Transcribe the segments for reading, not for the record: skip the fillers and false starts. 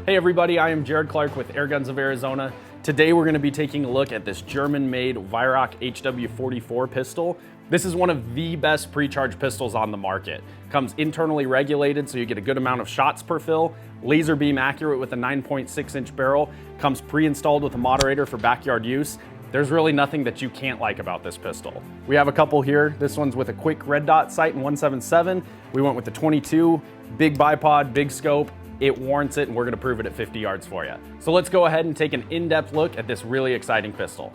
Hey everybody, I am Jared Clark with Air Guns of Arizona. Today we're going to be taking a look at this German-made Weihrauch HW44 pistol. This is one of the best pre-charged pistols on the market. Comes internally regulated so you get a good amount of shots per fill, laser beam accurate with a 9.6-inch barrel, comes pre-installed with a moderator for backyard use. There's really nothing that you can't like about this pistol. We have a couple here. This one's with a quick red dot sight in 177. We went with the 22, big bipod, big scope. It warrants it, and we're gonna prove it at 50 yards for you. So let's go ahead and take an in-depth look at this really exciting pistol.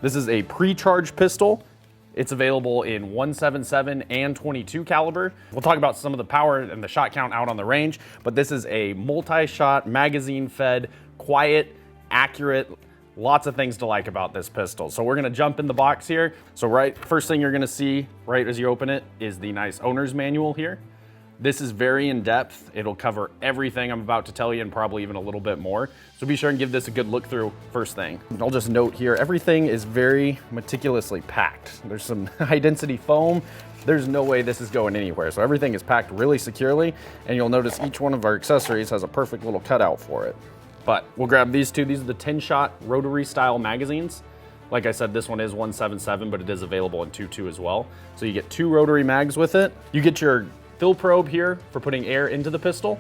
This is a pre-charged pistol. It's available in 177 and 22 caliber. We'll talk about some of the power and the shot count out on the range, but this is a multi-shot, magazine-fed, quiet, accurate, lots of things to like about this pistol. So we're gonna jump in the box here. So first thing you're gonna see right as you open it is the nice owner's manual here. This is very in-depth. It'll cover everything I'm about to tell you and probably even a little bit more. So be sure and give this a good look through first thing. I'll just note here, everything is very meticulously packed. There's some high density foam. There's no way this is going anywhere. So everything is packed really securely, and you'll notice each one of our accessories has a perfect little cutout for it. But we'll grab these two. These are the 10-shot rotary style magazines. Like I said, this one is 177, but it is available in 22 as well. So you get 2 rotary mags with it. You get your fill probe here for putting air into the pistol.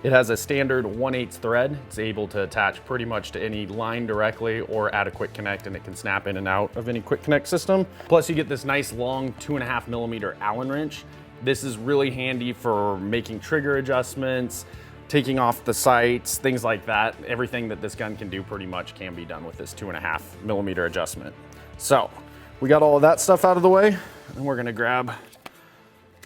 It has a standard 1/8 thread. It's able to attach pretty much to any line directly or add a quick connect, and it can snap in and out of any quick connect system. Plus you get this nice long 2.5mm Allen wrench. This is really handy for making trigger adjustments, taking off the sights, things like that. Everything that this gun can do pretty much can be done with this 2.5mm adjustment. So we got all of that stuff out of the way, and we're gonna grab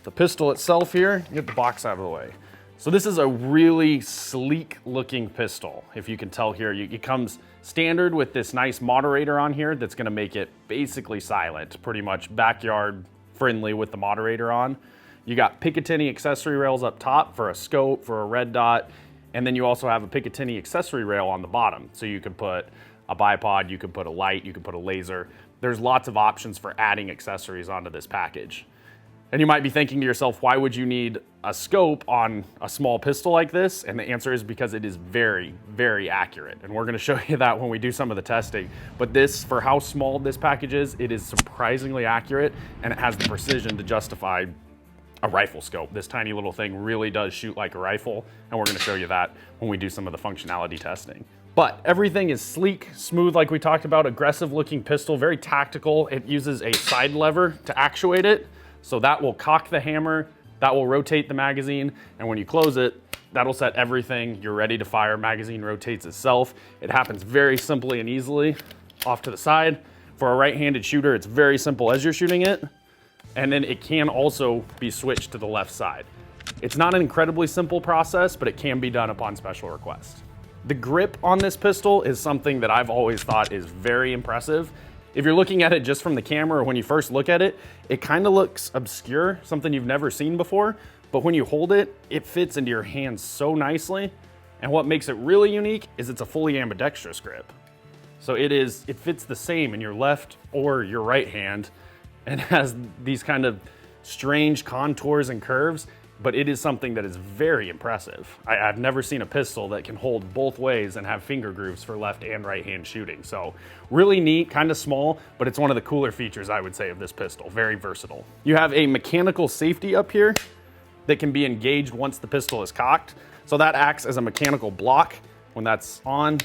the pistol itself here, get the box out of the way. So this is a really sleek looking pistol. If you can tell here, it comes standard with this nice moderator on here that's gonna make it basically silent, pretty much backyard friendly with the moderator on. You got Picatinny accessory rails up top for a scope, for a red dot, and then you also have a Picatinny accessory rail on the bottom. So you could put a bipod, you could put a light, you could put a laser. There's lots of options for adding accessories onto this package. And you might be thinking to yourself, why would you need a scope on a small pistol like this? And the answer is because it is very, very accurate. And we're gonna show you that when we do some of the testing. But this, for how small this package is, it is surprisingly accurate, and it has the precision to justify a rifle scope. This tiny little thing really does shoot like a rifle, and we're gonna show you that when we do some of the functionality testing. But everything is sleek, smooth, like we talked about, aggressive looking pistol, very tactical. It uses a side lever to actuate it. So that will cock the hammer, that will rotate the magazine, and when you close it, that'll set everything. You're ready to fire. Magazine rotates itself. It happens very simply and easily off to the side. For a right-handed shooter, it's very simple as you're shooting it, and then it can also be switched to the left side. It's not an incredibly simple process, but it can be done upon special request. The grip on this pistol is something that I've always thought is very impressive. If you're looking at it just from the camera or when you first look at it, it kind of looks obscure, something you've never seen before, but when you hold it, it fits into your hands so nicely. And what makes it really unique is it's a fully ambidextrous grip. So it fits the same in your left or your right hand, and has these kind of strange contours and curves, but it is something that is very impressive. I've never seen a pistol that can hold both ways and have finger grooves for left and right hand shooting. So really neat, kind of small, but it's one of the cooler features, I would say, of this pistol. Very versatile. You have a mechanical safety up here that can be engaged once the pistol is cocked. So that acts as a mechanical block. When that's on,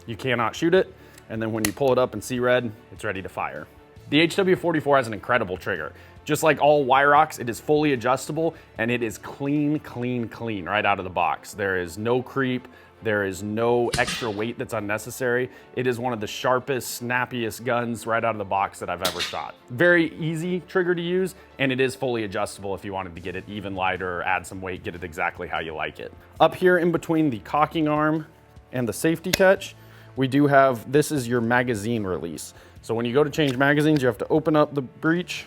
you cannot shoot it. And then when you pull it up and see red, it's ready to fire. The HW44 has an incredible trigger. Just like all Weihrauchs, it is fully adjustable, and it is clean, clean, clean right out of the box. There is no creep, There is no extra weight that's unnecessary. It is one of the sharpest, snappiest guns right out of the box that I've ever shot. Very easy trigger to use, and it is fully adjustable if you wanted to get it even lighter or add some weight, get it exactly how you like it. Up here in between the cocking arm and the safety catch, we do have, this is your magazine release. So when you go to change magazines, you have to open up the breech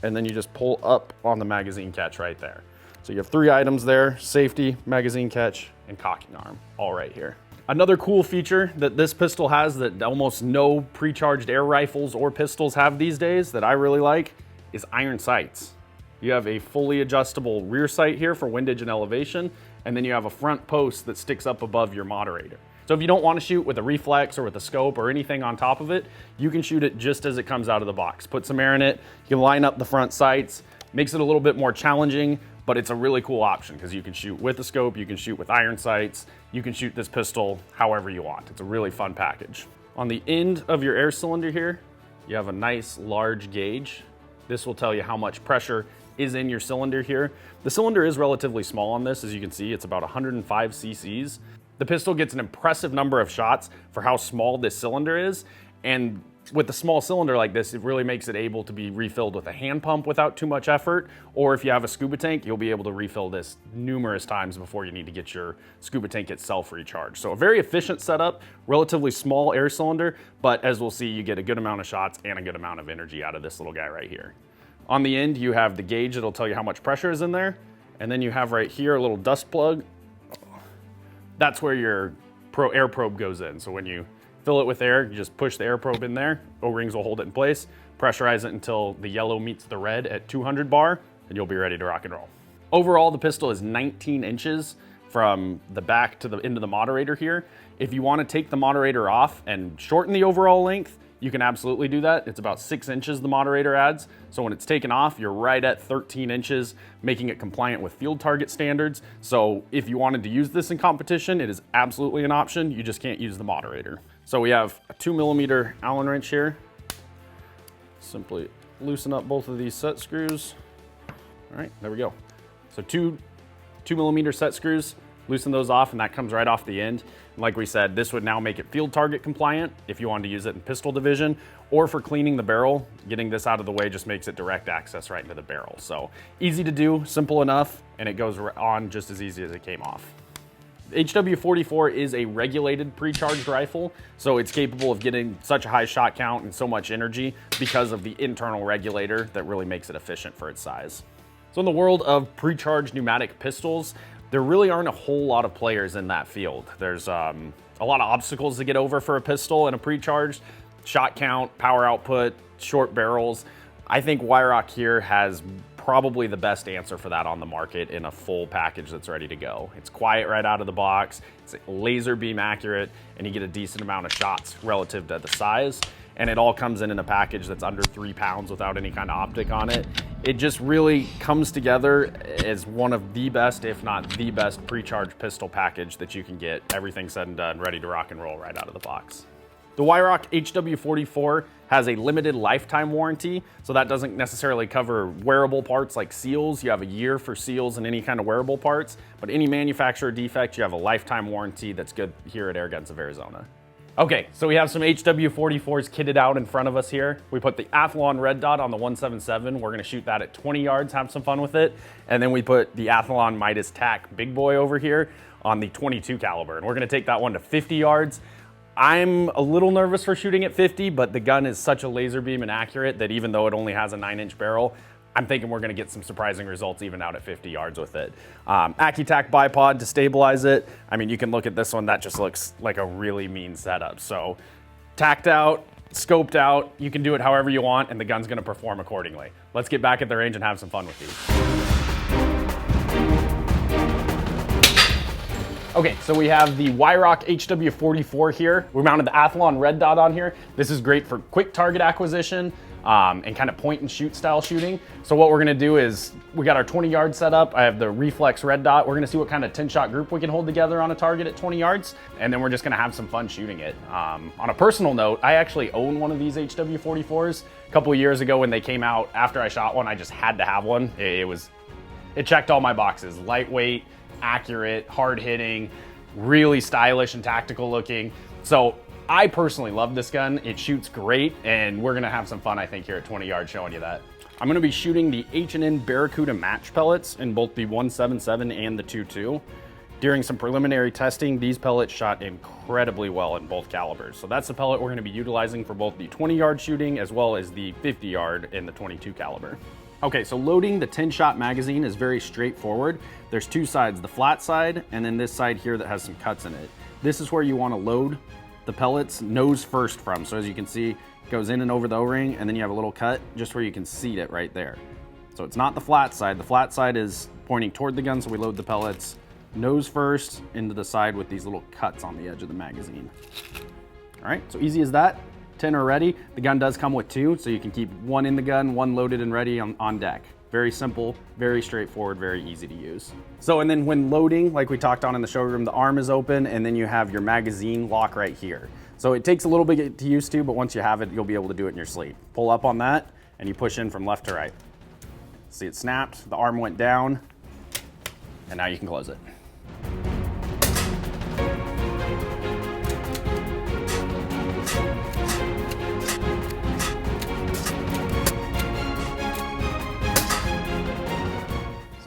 and then you just pull up on the magazine catch right there. So you have 3 items there: safety, magazine catch, and cocking arm, all right here. Another cool feature that this pistol has that almost no pre-charged air rifles or pistols have these days that I really like is iron sights. You have a fully adjustable rear sight here for windage and elevation, and then you have a front post that sticks up above your moderator. So if you don't want to shoot with a reflex or with a scope or anything on top of it, you can shoot it just as it comes out of the box. Put some air in it, you can line up the front sights, makes it a little bit more challenging, but it's a really cool option because you can shoot with a scope, you can shoot with iron sights, you can shoot this pistol however you want. It's a really fun package. On the end of your air cylinder here, you have a nice large gauge. This will tell you how much pressure is in your cylinder here. The cylinder is relatively small on this. As you can see, it's about 105 cc's. The pistol gets an impressive number of shots for how small this cylinder is, and with a small cylinder like this, it really makes it able to be refilled with a hand pump without too much effort, or if you have a scuba tank, you'll be able to refill this numerous times before you need to get your scuba tank itself recharged. So a very efficient setup, relatively small air cylinder, but as we'll see, you get a good amount of shots and a good amount of energy out of this little guy right here. On the end, you have the gauge that'll tell you how much pressure is in there, and then you have right here a little dust plug. That's where your air probe goes in. So when you fill it with air, you just push the air probe in there, O-rings will hold it in place, pressurize it until the yellow meets the red at 200 bar, and you'll be ready to rock and roll. Overall, the pistol is 19 inches from the back to the end of the moderator here. If you want to take the moderator off and shorten the overall length, you can absolutely do that. It's about 6 inches the moderator adds. So when it's taken off, you're right at 13 inches, making it compliant with field target standards. So if you wanted to use this in competition, it is absolutely an option. You just can't use the moderator. So we have a 2mm Allen wrench here. Simply loosen up both of these set screws. All right, there we go. So two 2mm set screws, loosen those off, and that comes right off the end. Like we said, this would now make it field target compliant if you wanted to use it in pistol division, or for cleaning the barrel. Getting this out of the way just makes it direct access right into the barrel. So easy to do, simple enough, and it goes on just as easy as it came off. HW44 is a regulated pre-charged rifle, so it's capable of getting such a high shot count and so much energy because of the internal regulator that really makes it efficient for its size. So in the world of pre-charged pneumatic pistols, there really aren't a whole lot of players in that field. There's a lot of obstacles to get over for a pistol and a pre-charged. Shot count, power output, short barrels. I think Weihrauch here has probably the best answer for that on the market in a full package that's ready to go. It's quiet right out of the box, it's laser beam accurate, and you get a decent amount of shots relative to the size. And it all comes in a package that's under 3 pounds without any kind of optic on it. It just really comes together as one of the best, if not the best, pre-charged pistol package that you can get. Everything said and done, ready to rock and roll right out of the box. The Weihrauch HW44 has a limited lifetime warranty, so that doesn't necessarily cover wearable parts like seals. You have a year for seals and any kind of wearable parts, but any manufacturer defect, you have a lifetime warranty that's good here at Airguns of Arizona. Okay, so we have some HW44s kitted out in front of us here. We put the Athlon red dot on the 177. We're gonna shoot that at 20 yards, have some fun with it. And then we put the Athlon Midas TAC big boy over here on the 22 caliber. And we're gonna take that one to 50 yards. I'm a little nervous for shooting at 50, but the gun is such a laser beam and accurate that even though it only has a 9-inch barrel, I'm thinking we're gonna get some surprising results even out at 50 yards with it. AccuTac bipod to stabilize it. I mean, you can look at this one, that just looks like a really mean setup. So tacked out, scoped out, you can do it however you want and the gun's gonna perform accordingly. Let's get back at the range and have some fun with these. Okay, so we have the Weihrauch HW44 here. We mounted the Athlon red dot on here. This is great for quick target acquisition and kind of point and shoot style shooting. So what we're gonna do is, we got our 20 yard set up. I have the reflex red dot. We're gonna see what kind of 10-shot group we can hold together on a target at 20 yards. And then we're just gonna have some fun shooting it. On a personal note, I actually own one of these HW44s. A couple of years ago when they came out, after I shot one, I just had to have one. It checked all my boxes. Lightweight, accurate, hard hitting, really stylish and tactical looking. So I personally love this gun. It shoots great, and we're gonna have some fun, I think, here at 20 yards showing you that. I'm gonna be shooting the H&N Barracuda match pellets in both the 177 and the 22. During some preliminary testing, these pellets shot incredibly well in both calibers. So that's the pellet we're gonna be utilizing for both the 20-yard shooting as well as the 50-yard in the 22 caliber. Okay, so loading the 10-shot magazine is very straightforward. There's two sides, the flat side and then this side here that has some cuts in it. This is where you wanna load the pellets nose first from. So as you can see, it goes in and over the O-ring, and then you have a little cut just where you can seat it right there. So it's not the flat side. The flat side is pointing toward the gun, so we load the pellets nose first into the side with these little cuts on the edge of the magazine. All right, so easy as that. 10 are ready. The gun does come with two, so you can keep one in the gun, one loaded and ready on deck. Very simple, very straightforward, very easy to use. So, and then when loading, like we talked on in the showroom, the arm is open and then you have your magazine lock right here. So it takes a little bit to get used to, but once you have it, you'll be able to do it in your sleep. Pull up on that and you push in from left to right. See, it snapped, the arm went down, and now you can close it.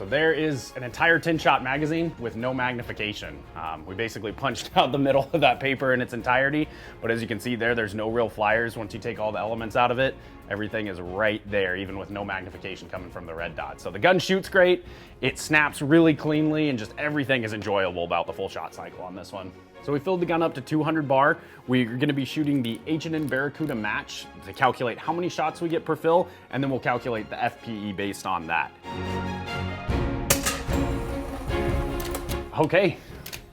There is an entire 10-shot magazine with no magnification. We basically punched out the middle of that paper in its entirety, but as you can see there's no real flyers. Once you take all the elements out of it, everything is right there, even with no magnification coming from the red dot. So the gun shoots great, it snaps really cleanly, and just everything is enjoyable about the full shot cycle on this one. So we filled the gun up to 200 bar. We're gonna be shooting the H&N Barracuda match to calculate how many shots we get per fill, and then we'll calculate the FPE based on that. Okay,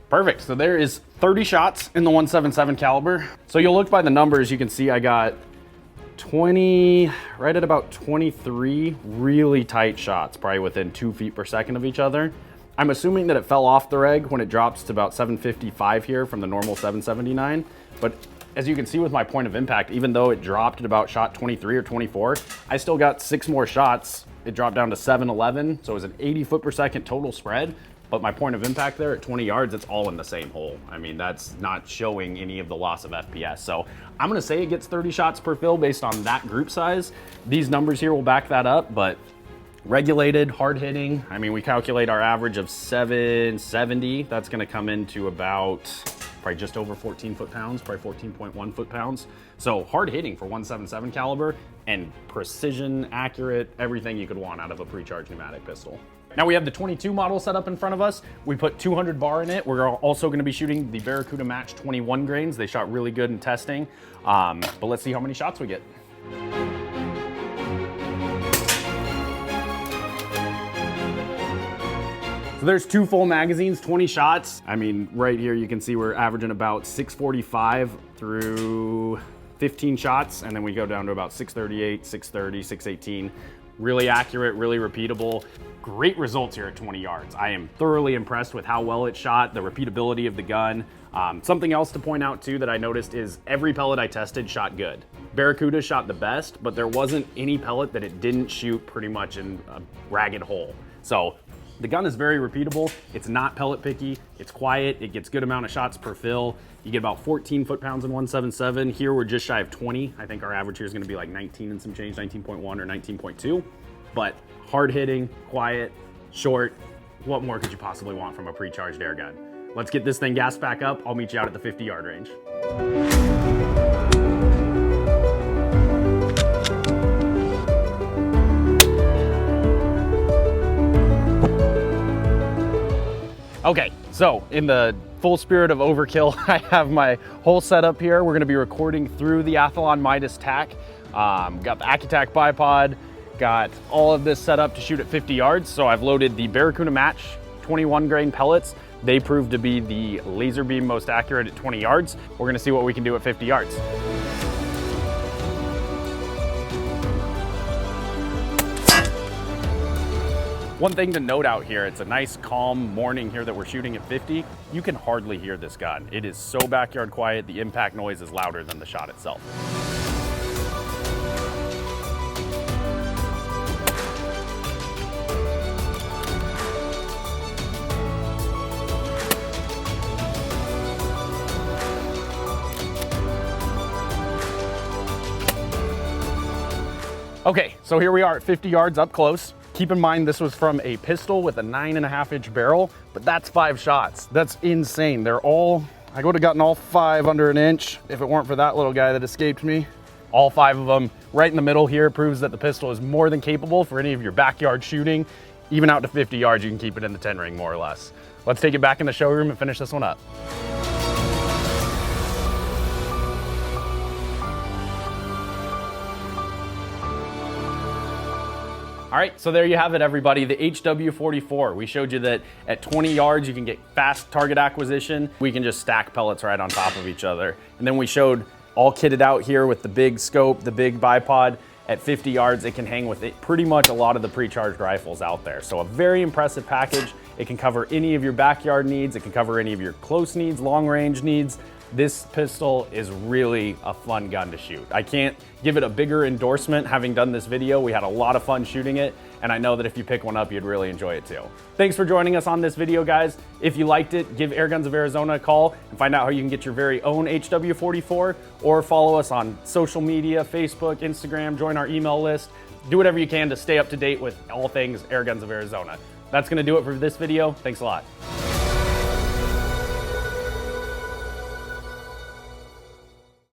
perfect. So there is 30 shots in the 177 caliber. So you'll look by the numbers, you can see I got 20, right at about 23 really tight shots, probably within 2 feet per second of each other. I'm assuming that it fell off the reg when it drops to about 755 here from the normal 779. But as you can see with my point of impact, even though it dropped at about shot 23 or 24, I still got 6 more shots. It dropped down to 711, so it was an 80 foot per second total spread. But my point of impact there at 20 yards, it's all in the same hole. I mean, that's not showing any of the loss of FPS. So I'm gonna say it gets 30 shots per fill based on that group size. These numbers here will back that up, but regulated, hard hitting. I mean, we calculate our average of 770. That's gonna come into about probably just over 14 foot-pounds, probably 14.1 foot-pounds. So hard hitting for 177 caliber and precision, accurate, everything you could want out of a pre-charged pneumatic pistol. Now we have the 22 model set up in front of us. We put 200 bar in it. We're also gonna be shooting the Barracuda Match 21 grains. They shot really good in testing, but let's see how many shots we get. So there's 2 full magazines, 20 shots. I mean, right here you can see we're averaging about 645 through 15 shots, and then we go down to about 638, 630, 618. Really accurate, really repeatable. Great results here at 20 yards. I am thoroughly impressed with how well it shot, the repeatability of the gun. Something else to point out too that I noticed is every pellet I tested shot good. Barracuda shot the best, but there wasn't any pellet that it didn't shoot pretty much in a ragged hole. So the gun is very repeatable. It's not pellet picky. It's quiet. It gets good amount of shots per fill. You get about 14 foot-pounds in 177. Here we're just shy of 20. I think our average here is gonna be like 19 and some change, 19.1 or 19.2. But hard hitting, quiet, short. What more could you possibly want from a pre-charged air gun? Let's get this thing gassed back up. I'll meet you out at the 50-yard range. Okay, so in the full spirit of overkill, I have my whole setup here. We're gonna be recording through the Athlon Midas TAC. Got the AccuTac bipod, got all of this set up to shoot at 50 yards. So I've loaded the Barracuda Match 21 grain pellets. They proved to be the laser beam most accurate at 20 yards. We're gonna see what we can do at 50 yards. One thing to note out here, it's a nice calm morning here that we're shooting at 50. You can hardly hear this gun. It is so backyard quiet, the impact noise is louder than the shot itself. Okay, so here we are at 50 yards up close. Keep in mind this was from a pistol with a 9.5-inch barrel, but that's 5 shots. That's insane. They're all, I would have gotten all 5 under an inch if it weren't for that little guy that escaped me. All 5 of them right in the middle here proves that the pistol is more than capable for any of your backyard shooting. Even out to 50 yards, you can keep it in the 10 ring more or less. Let's take it back in the showroom and finish this one up. All right, so there you have it, everybody, the HW44. We showed you that at 20 yards, you can get fast target acquisition. We can just stack pellets right on top of each other. And then we showed all kitted out here with the big scope, the big bipod. At 50 yards, it can hang with it pretty much a lot of the pre-charged rifles out there. So a very impressive package. It can cover any of your backyard needs. It can cover any of your close needs, long range needs. This pistol is really a fun gun to shoot. I can't give it a bigger endorsement having done this video. We had a lot of fun shooting it, and I know that if you pick one up, you'd really enjoy it too. Thanks for joining us on this video, guys. If you liked it, give Air Guns of Arizona a call and find out how you can get your very own HW44, or follow us on social media, Facebook, Instagram, join our email list. Do whatever you can to stay up to date with all things Air Guns of Arizona. That's gonna do it for this video. Thanks a lot.